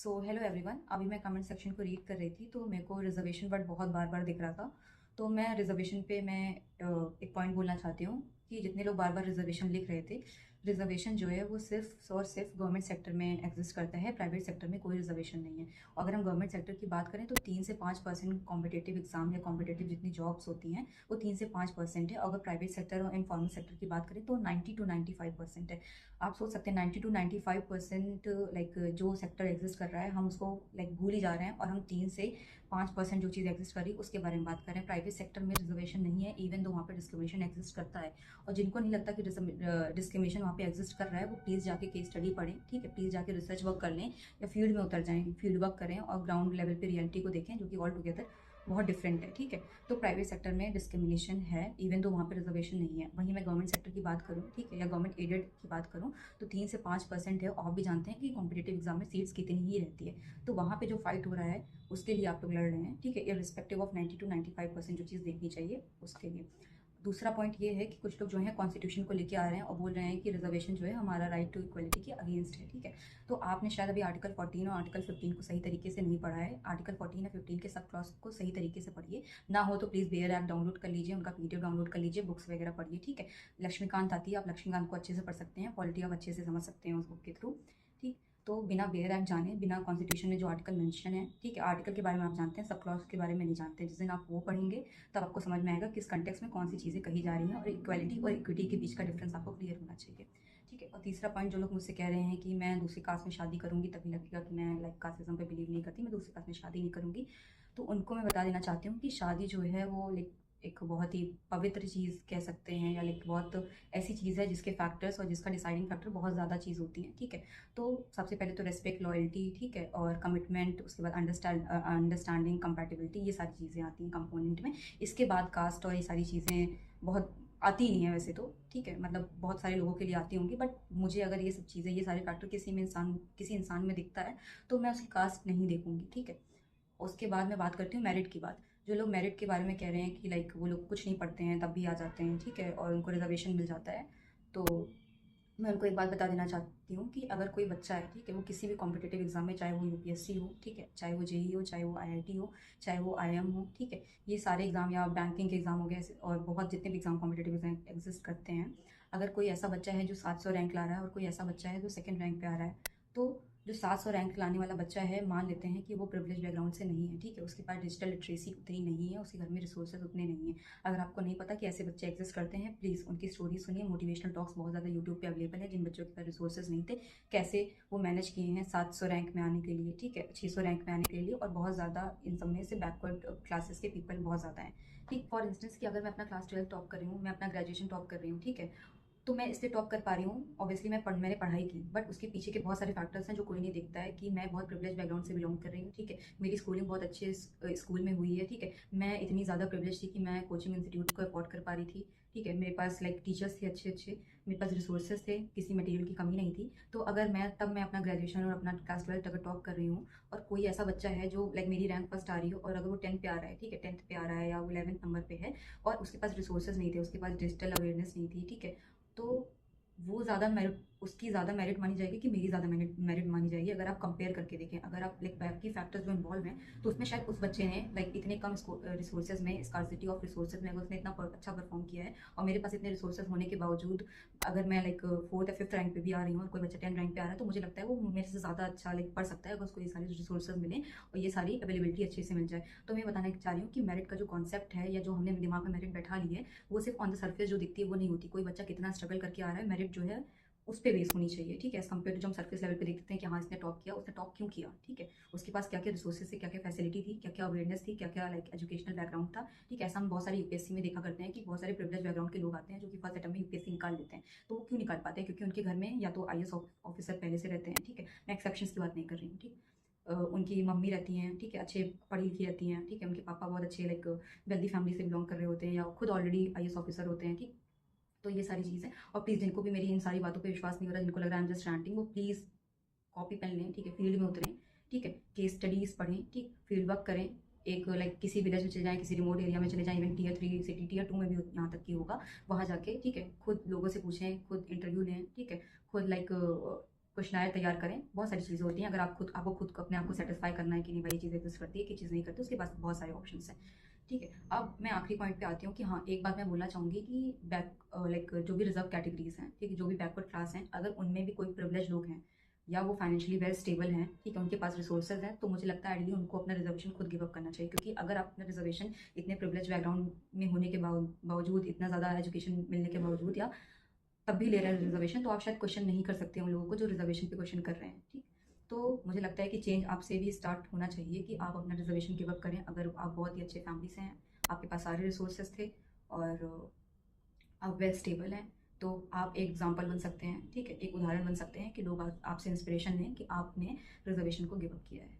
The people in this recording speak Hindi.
Hello everyone. अभी मैं कमेंट सेक्शन को रीड कर रही थी तो मेरे को रिजर्वेशन वर्ड बहुत बार बार दिख रहा था। तो मैं रिजर्वेशन पे एक पॉइंट बोलना चाहती हूँ कि जितने लोग बार बार रिजर्वेशन लिख रहे थे, रिजर्वेशन जो है वो सिर्फ और सिर्फ गवर्नमेंट सेक्टर में एग्जिस्ट करता है, प्राइवेट सेक्टर में कोई रिजर्वेशन नहीं है। और अगर हम गवर्नमेंट सेक्टर की बात करें तो 3 से 5% कॉम्पिटेटिव एग्जाम या कॉम्पिटेटिव जितनी जॉब्स होती हैं वो 3 से 5% है। अगर प्राइवेट सेक्टर और इनफॉर्मल सेक्टर की बात करें तो 90 to 95% है। आप सोच सकते हैं 90 to 95% लाइक जो सेक्टर एग्जिस्ट कर रहा है हम उसको लाइक भूल ही जा रहे हैं, और हम 3 से 5% जो चीज़ एग्जिस्ट कर रही है उसके बारे में बात कर रहे हैं। प्राइवेट सेक्टर में रिजर्वेशन नहीं है, इवन दो वहाँ पे डिस्क्रिमिनेशन एग्जिस्ट करता है। और जिनको नहीं लगता कि डिस्क्रिमिनेशन वहाँ पे एग्जिस्ट कर रहा है वो प्लीज़ जाके केस स्टडी पढ़ें, ठीक है। प्लीज़ जाके रिसर्च वर्क कर लें या फील्ड में उतर जाएं, फील्ड वर्क करें और ग्राउंड लेवल पे रियलिटी को देखें, जो कि ऑल टुगेदर बहुत डिफरेंट है, ठीक है। तो प्राइवेट सेक्टर में डिस्क्रिमिनेशन है, इवन दो वहाँ पे रिजर्वेशन नहीं है। वहीं मैं गवर्नमेंट सेक्टर की बात करूँ, ठीक है, या गवर्नमेंट एडेड की बात करूँ तो 3 से 5% है। और आप भी जानते हैं कि कॉम्पिटेटिव एग्जाम में सीट्स कितनी ही रहती है। तो वहाँ पे जो फाइट हो रहा है उसके लिए आप लोग लड़ रहे हैं, ठीक है, इररिस्पेक्टिव ऑफ 90 to 95% जो चीज़ देखनी चाहिए उसके लिए। दूसरा पॉइंट ये है कि कुछ लोग जो है कॉन्स्टिट्यूशन को लेके आ रहे हैं और बोल रहे हैं कि रिजर्वेशन जो है हमारा राइट टू इक्वलिटी के अगेंस्ट है, ठीक है। तो आपने शायद अभी आर्टिकल 14 और आर्टिकल 15 को सही तरीके से नहीं पढ़ा है। आर्टिकल 14 या 15 के सब क्लॉज को सही तरीके से पढ़िए। ना हो तो प्लीज़ बेयर ऐप डाउनलोड कर लीजिए, उनका पीडीएफ डाउनलोड कर लीजिए, बुक्स वगैरह पढ़िए, ठीक है। लक्ष्मीकांत आती है, आप लक्ष्मीकांत को अच्छे से पढ़ सकते हैं, पॉलिटी आप अच्छे से समझ सकते हैं उस बुक के थ्रू, ठीक। तो बिना बेयर ऐप जाने, बिना कॉन्स्टिट्यूशन में जो आर्टिकल मेंशन है, ठीक है, आर्टिकल के बारे में आप जानते हैं, सब क्लॉज के बारे में नहीं जानते। जिस दिन आप वो पढ़ेंगे तब आपको समझ में आएगा किस कंटेक्स्ट में कौन सी चीज़ें कही जा रही हैं, और इक्वालिटी और इक्विटी के बीच का डिफरेंस आपको क्लियर होना चाहिए, ठीक है। और तीसरा पॉइंट, जो लोग मुझसे कह रहे हैं कि मैं दूसरी कास्ट में शादी करूंगी तभी लगेगा कि मैं लाइक कास्टिज्म पे बिलीव नहीं करती, मैं दूसरी कास्ट में शादी नहीं करूंगी, तो उनको मैं बता देना चाहती हूँ कि शादी जो है वो लाइक एक बहुत ही पवित्र चीज़ कह सकते हैं, या लाइक बहुत ऐसी चीज़ है जिसके फैक्टर्स और जिसका डिसाइडिंग फैक्टर बहुत ज़्यादा चीज़ होती है, ठीक है। तो सबसे पहले तो रेस्पेक्ट, लॉयल्टी, ठीक है, और कमिटमेंट, उसके बाद अंडरस्टैंडिंग, कंपैटिबिलिटी, ये सारी चीज़ें आती हैं कंपोनेंट में। इसके बाद कास्ट और ये सारी चीज़ें बहुत आती नहीं है वैसे तो, ठीक है, मतलब बहुत सारे लोगों के लिए आती होंगी, बट मुझे अगर ये सब चीज़ें, ये सारे फैक्टर किसी इंसान में दिखता है तो मैं उसकी कास्ट नहीं देखूंगी, ठीक है। उसके बाद मैं बात करती हूँ मेरिट की बात। जो लोग मेरिट के बारे में कह रहे हैं कि लाइक वो लोग कुछ नहीं पढ़ते हैं तब भी आ जाते हैं, ठीक है, और उनको रिजर्वेशन मिल जाता है, तो मैं उनको एक बात बता देना चाहती हूँ कि अगर कोई बच्चा है, ठीक है, वो किसी भी कॉम्पिटेटिव एग्जाम में, चाहे वो यूपीएससी हो, ठीक है, चाहे वो जेई हो, चाहे वो आईआईटी हो, चाहे वो आईएम हो, ठीक है, ये सारे एग्जाम या बैंकिंग के एग्जाम हो गए और बहुत जितने भी एग्जाम कॉम्पिटेटिव एग्जाम एग्जिस्ट करते हैं, अगर कोई ऐसा बच्चा है जो 700 रैंक ला रहा है और कोई ऐसा बच्चा है जो सेकंड रैंक पे आ रहा है, तो जो 700 रैंक लाने वाला बच्चा है, मान लेते हैं कि वो प्रिविलेज बैकग्राउंड से नहीं है, ठीक है, उसके पास डिजिटल लिटरेसी उतनी नहीं है, उसके घर में रिसोर्सेज उतने नहीं है। अगर आपको नहीं पता कि ऐसे बच्चे एग्जिस्ट करते हैं, प्लीज़ उनकी स्टोरी सुनिए। मोटिवेशनल टॉक्स बहुत ज़्यादा यूट्यूब पे अवेलेबल है, जिन बच्चों के पास रिसोर्सेज नहीं थे, कैसे वो मैनेज किए हैं 700 रैंक में आने के लिए, ठीक है, 600 रैंक में आने के लिए। और बहुत ज़्यादा इन सब में से बैकवर्ड क्लासेस के पीपल बहुत ज़्यादा हैं, ठीक। फॉर इंस्टेंस कि अगर मैं अपना क्लास 12 टॉप कर रही हूँ, मैं अपना ग्रेजुएशन टॉप कर रही हूँ, ठीक है, तो मैं इसलिए टॉप कर पा रही हूँ, ऑब्वियसली मैंने पढ़ाई की, बट उसके पीछे के बहुत सारे फैक्टर्स हैं जो कोई नहीं देखता है, कि मैं बहुत प्रिविलेज बैकग्राउंड से बिलोंग कर रही हूँ, ठीक है, मेरी स्कूलिंग बहुत अच्छे स्कूल में हुई है, ठीक है, मैं इतनी ज़्यादा प्रिविलेज थी कि मैं कोचिंग इंस्टीट्यूट को अफोर्ड कर पा रही थी, ठीक है, मेरे पास लाइक टीचर्स थे अच्छे अच्छे, मेरे पास रिसोर्सेज थे, किसी मटेरियल की कमी नहीं थी। तो अगर मैं अपना ग्रेजुएशन और अपना क्लास 12 अगर टॉप कर रही हूँ, और कोई ऐसा बच्चा है जो लाइक मेरी रैंक फर्स्ट आ रही हो, और अगर वो 10th पे आ रहा है, ठीक है, 10th पे आ रहा है या वो 11th नंबर पे है, और उसके पास रिसोर्सेज नहीं थे, उसके पास डिजिटल अवेयरनेस नहीं थी, ठीक है, तो वो ज़्यादा मेरिट, उसकी ज़्यादा मेरिट मानी जाएगी कि मेरी ज़्यादा मेरिट मानी जाएगी। अगर आप कंपेयर करके देखें, अगर आप लाइक बाकी फैक्टर्स जो इन्वॉल्व हैं, तो उसमें शायद उस बच्चे ने लाइक इतने कम रिसोर्सेज में, स्कार्सिटी ऑफ रिसोर्सेज में, अगर उसने इतना अच्छा परफॉर्म किया है, और मेरे पास इतने रिसोर्सेज होने के बावजूद अगर मैं लाइक 4th या 5th रैंक पे भी आ रही हूँ और कोई बच्चा 10th रैंक पे आ रहा है, तो मुझे लगता है वो मेरे से ज़्यादा अच्छा लाइक पढ़ सकता है, अगर उसको ये सारे रिसोर्सेज मिले और ये सारी अवेलेबिलिटी अच्छे से मिल जाए। तो मैं बताना चाह रही हूँ कि मेरिट का जो कॉन्सेप्ट है, या जो हमने दिमाग में मेरिट बैठा ली है, वो सिर्फ ऑन द सर्फेस जो दिखती है वो नहीं होती। कोई बच्चा कितना स्ट्रगल करके आ रहा है, मेरिट जो है उस पे बेस होनी चाहिए, ठीक है, एज कम्पेयर टू जो हम सर्फेस लेवल पे देखते हैं कि हाँ इसने टॉप किया, उसने टॉप क्यों किया, ठीक है, उसके पास क्या क्या रिसोर्सेज थे, क्या क्या फैसिलिटी थी, क्या क्या अवेयरनेस थी, क्या क्या लाइक एजुकेशनल बैकग्राउंड था, ठीक है। ऐसा हम बहुत सारे यूपीएससी में देखा करते हैं कि बहुत सारे प्रिविलेज बैकग्राउंड के लोग आते हैं जो कि फर्स्ट अटेम्प्ट में यूपीएससी निकाल लेते हैं। तो वो क्यों निकाल पाते हैं? क्योंकि उनके घर में या तो आईएएस ऑफिसर पहले से रहते हैं, ठीक है, मैं एक्सेप्शंस की बात नहीं कर रही हूँ, ठीक। उनकी मम्मी रहती हैं, ठीक है, अच्छे पढ़ी लिखी रहती हैं, ठीक है, उनके पापा बहुत अच्छे लाइक वेल्दी फैमिली से बिलोंग कर रहे होते हैं, या खुद ऑलरेडी आईएएस ऑफिसर होते हैं, ठीक। तो ये सारी चीज़ है। और प्लीज़ जिनको भी मेरी इन सारी बातों पे विश्वास नहीं हो रहा, जिनको लग रहा है आई एम जस्ट रैंटिंग, वो प्लीज़ कॉपी पेन लें, ठीक है, फील्ड में उतरें, ठीक है, केस स्टडीज़ पढ़ें, ठीक, फील्ड वर्क करें, एक लाइक किसी विलेज में चले जाएँ, किसी रिमोट एरिया में चले जाएँ, इवन Tier 3 सिटी, Tier 2 में भी यहाँ तक की होगा, वहाँ जाके, ठीक है, खुद लोगों से पूछें, खुद इंटरव्यू लें, ठीक है, खुद लाइक क्वेश्चनायर तैयार करें, बहुत सारी चीज़ें होती हैं। अगर आपको खुद को अपने आप को सेटिस्फाई करना है कि नहीं भाई ये चीज़ एग्जिस्ट करती है, कि चीज़ नहीं करती, उसके पास बहुत सारे ऑप्शंस हैं। ठीक है, अब मैं आखिरी पॉइंट पे आती हूँ कि हाँ, एक बात मैं बोलना चाहूँगी कि लाइक जो भी रिजर्व कैटेगरीज हैं, ठीक है, जो भी बैकवर्ड क्लास हैं, अगर उनमें भी कोई प्रिविलेज लोग हैं या वो फाइनेंशियली वेल स्टेबल हैं, ठीक है, उनके पास रिसोर्सेज हैं, तो मुझे लगता है आइडियली उनको अपना रिजर्वेशन खुद गिव अप करना चाहिए। क्योंकि अगर आप अपना रिजर्वेशन इतने प्रिविलेज बैकग्राउंड में होने के बावजूद, इतना ज़्यादा एजुकेशन मिलने के बावजूद, या तब भी ले रहे हैं रिजर्वेशन, तो आप शायद क्वेश्चन नहीं कर सकते उन लोगों को जो रिजर्वेशन पे क्वेश्चन कर रहे हैं। ठीक, तो मुझे लगता है कि चेंज आपसे भी स्टार्ट होना चाहिए कि आप अपना रिजर्वेशन गिव अप करें। अगर आप बहुत ही अच्छे फैमिली से हैं, आपके पास सारे रिसोर्सेज थे और आप वेल स्टेबल हैं, तो आप एक एग्जाम्पल बन सकते हैं, ठीक है, एक उदाहरण बन सकते हैं कि लोग आपसे इंस्पिरेशन लें कि आपने रिजर्वेशन को गिव अप किया है।